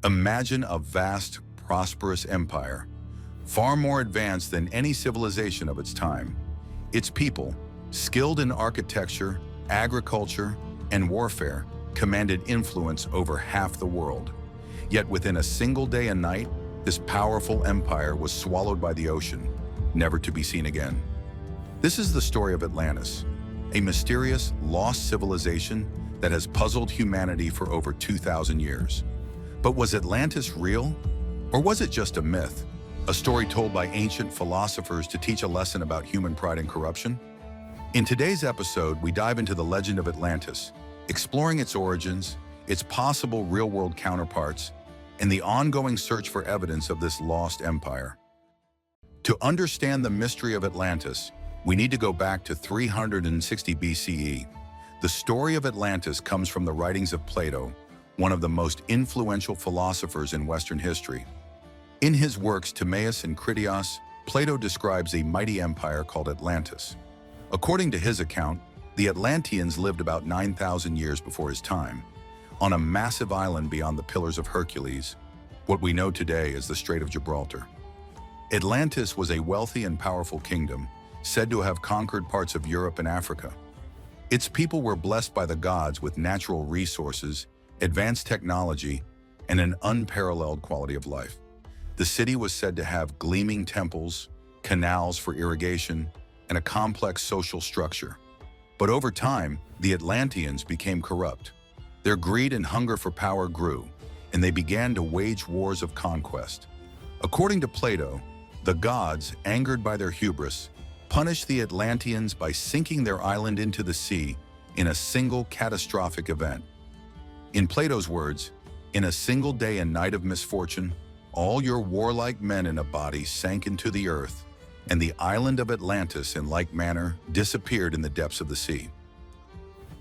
Imagine a vast, prosperous empire, far more advanced than any civilization of its time. Its people, skilled in architecture, agriculture, and warfare, commanded influence over half the world. Yet within a single day and night, this powerful empire was swallowed by the ocean, never to be seen again. This is the story of Atlantis, a mysterious, lost civilization that has puzzled humanity for over 2,000 years. But was Atlantis real? Or was it just a myth? A story told by ancient philosophers to teach a lesson about human pride and corruption? In today's episode, we dive into the legend of Atlantis, exploring its origins, its possible real-world counterparts, and the ongoing search for evidence of this lost empire. To understand the mystery of Atlantis, we need to go back to 360 BCE. The story of Atlantis comes from the writings of Plato, one of the most influential philosophers in Western history. In his works Timaeus and Critias, Plato describes a mighty empire called Atlantis. According to his account, the Atlanteans lived about 9,000 years before his time, on a massive island beyond the Pillars of Hercules, what we know today as the Strait of Gibraltar. Atlantis was a wealthy and powerful kingdom, said to have conquered parts of Europe and Africa. Its people were blessed by the gods with natural resources, advanced technology, and an unparalleled quality of life. The city was said to have gleaming temples, canals for irrigation, and a complex social structure. But over time, the Atlanteans became corrupt. Their greed and hunger for power grew, and they began to wage wars of conquest. According to Plato, the gods, angered by their hubris, punished the Atlanteans by sinking their island into the sea in a single catastrophic event. In Plato's words, in a single day and night of misfortune, all your warlike men in a body sank into the earth, and the island of Atlantis in like manner disappeared in the depths of the sea.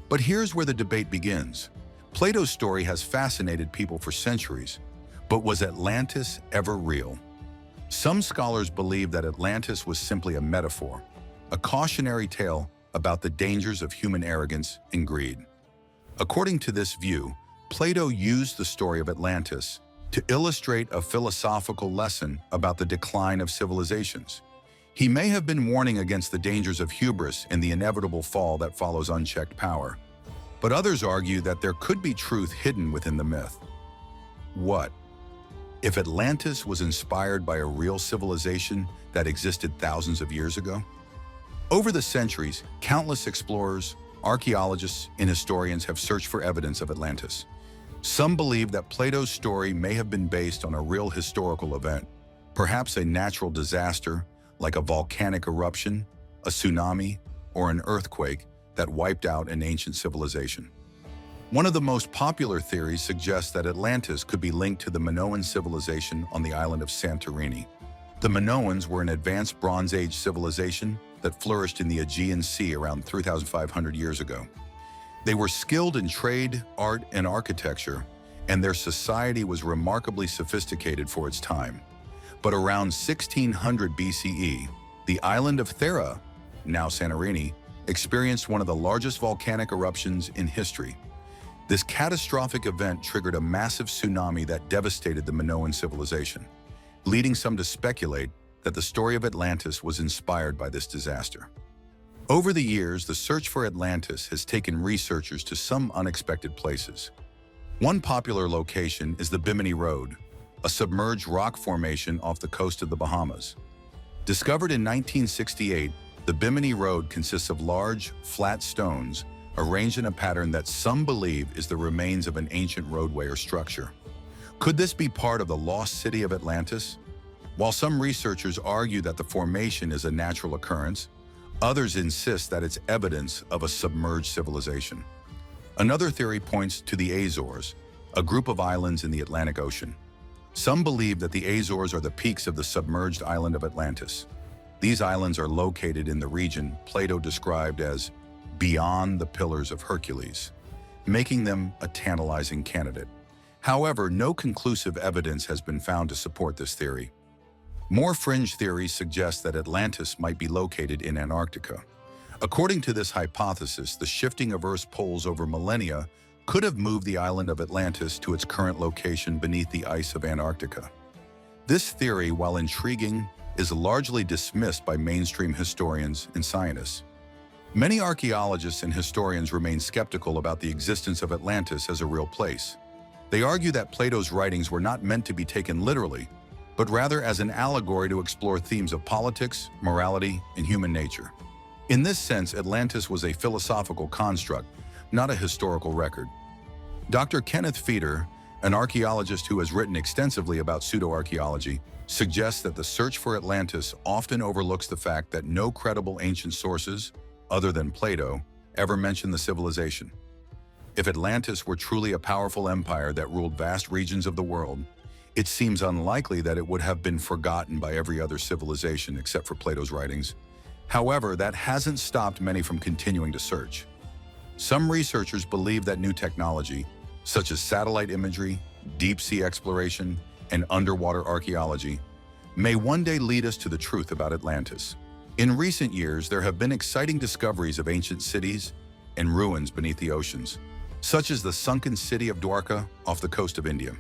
But here's where the debate begins. Plato's story has fascinated people for centuries, but was Atlantis ever real? Some scholars believe that Atlantis was simply a metaphor, a cautionary tale about the dangers of human arrogance and greed. According to this view, Plato used the story of Atlantis to illustrate a philosophical lesson about the decline of civilizations. He may have been warning against the dangers of hubris and the inevitable fall that follows unchecked power. But others argue that there could be truth hidden within the myth. What if Atlantis was inspired by a real civilization that existed thousands of years ago? Over the centuries, countless explorers, archaeologists, and historians have searched for evidence of Atlantis. Some believe that Plato's story may have been based on a real historical event, perhaps a natural disaster like a volcanic eruption, a tsunami, or an earthquake that wiped out an ancient civilization. One of the most popular theories suggests that Atlantis could be linked to the Minoan civilization on the island of Santorini. The Minoans were an advanced Bronze Age civilization that flourished in the Aegean Sea around 3,500 years ago. They were skilled in trade, art, and architecture, and their society was remarkably sophisticated for its time. But around 1600 BCE, the island of Thera, now Santorini, experienced one of the largest volcanic eruptions in history. This catastrophic event triggered a massive tsunami that devastated the Minoan civilization, leading some to speculate that the story of Atlantis was inspired by this disaster. Over the years, the search for Atlantis has taken researchers to some unexpected places. One popular location is the Bimini Road, a submerged rock formation off the coast of the Bahamas. Discovered in 1968, the Bimini Road consists of large, flat stones arranged in a pattern that some believe is the remains of an ancient roadway or structure. Could this be part of the lost city of Atlantis? While some researchers argue that the formation is a natural occurrence, others insist that it's evidence of a submerged civilization. Another theory points to the Azores, a group of islands in the Atlantic Ocean. Some believe that the Azores are the peaks of the submerged island of Atlantis. These islands are located in the region Plato described as beyond the Pillars of Hercules, making them a tantalizing candidate. However, no conclusive evidence has been found to support this theory. More fringe theories suggest that Atlantis might be located in Antarctica. According to this hypothesis, the shifting of Earth's poles over millennia could have moved the island of Atlantis to its current location beneath the ice of Antarctica. This theory, while intriguing, is largely dismissed by mainstream historians and scientists. Many archaeologists and historians remain skeptical about the existence of Atlantis as a real place. They argue that Plato's writings were not meant to be taken literally, but rather as an allegory to explore themes of politics, morality, and human nature. In this sense, Atlantis was a philosophical construct, not a historical record. Dr. Kenneth Feeder, an archaeologist who has written extensively about pseudo-archaeology, suggests that the search for Atlantis often overlooks the fact that no credible ancient sources, other than Plato, ever mention the civilization. If Atlantis were truly a powerful empire that ruled vast regions of the world, it seems unlikely that it would have been forgotten by every other civilization except for Plato's writings. However, that hasn't stopped many from continuing to search. Some researchers believe that new technology, such as satellite imagery, deep-sea exploration, and underwater archaeology, may one day lead us to the truth about Atlantis. In recent years, there have been exciting discoveries of ancient cities and ruins beneath the oceans, such as the sunken city of Dwarka off the coast of India.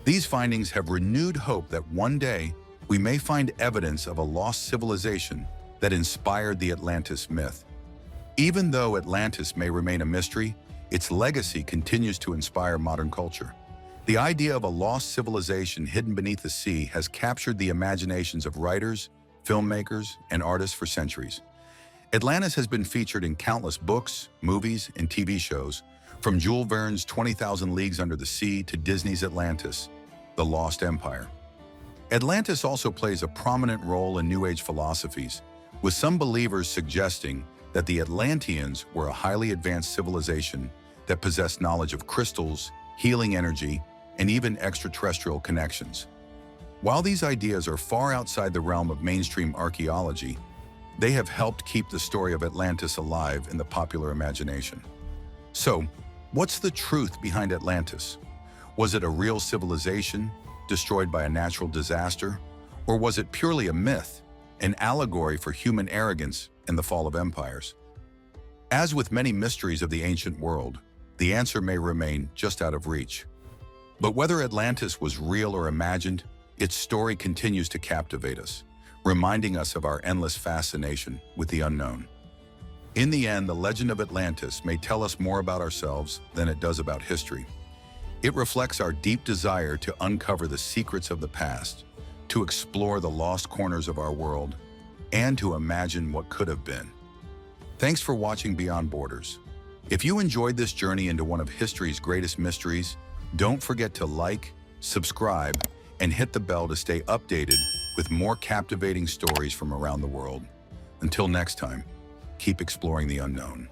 These findings have renewed hope that one day we may find evidence of a lost civilization that inspired the Atlantis myth. Even though Atlantis may remain a mystery, its legacy continues to inspire modern culture. The idea of a lost civilization hidden beneath the sea has captured the imaginations of writers, filmmakers, and artists for centuries. Atlantis has been featured in countless books, movies, and TV shows, from Jules Verne's 20,000 Leagues Under the Sea to Disney's Atlantis, the Lost Empire. Atlantis also plays a prominent role in New Age philosophies, with some believers suggesting that the Atlanteans were a highly advanced civilization that possessed knowledge of crystals, healing energy, and even extraterrestrial connections. While these ideas are far outside the realm of mainstream archaeology, they have helped keep the story of Atlantis alive in the popular imagination. So, what's the truth behind Atlantis? Was it a real civilization, destroyed by a natural disaster? Or was it purely a myth, an allegory for human arrogance and the fall of empires? As with many mysteries of the ancient world, the answer may remain just out of reach. But whether Atlantis was real or imagined, its story continues to captivate us, reminding us of our endless fascination with the unknown. In the end, the legend of Atlantis may tell us more about ourselves than it does about history. It reflects our deep desire to uncover the secrets of the past, to explore the lost corners of our world, and to imagine what could have been. Thanks for watching Beyond Borders. If you enjoyed this journey into one of history's greatest mysteries, don't forget to like, subscribe, and hit the bell to stay updated with more captivating stories from around the world. Until next time, keep exploring the unknown.